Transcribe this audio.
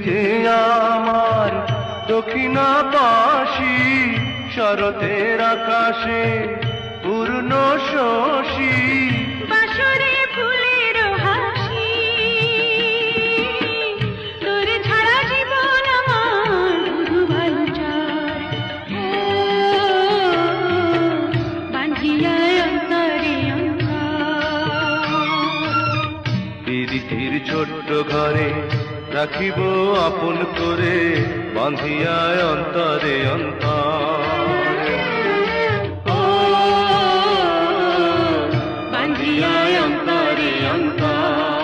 যে আমার দক্ষিণা পাশি, শরতের আকাশে পূর্ণ শশী, বাঁশরে ফুলের হাসি, তোর ছাড়া জীবন আমার শুধু বালুচর। বাঁধিয়া অন্তরে প্রীতির ছোট্ট ঘরে রাখিব আপন করে, বাঁধিয়া অন্তরে অন্তর। বাঁধিয়া অন্তরে অন্তর।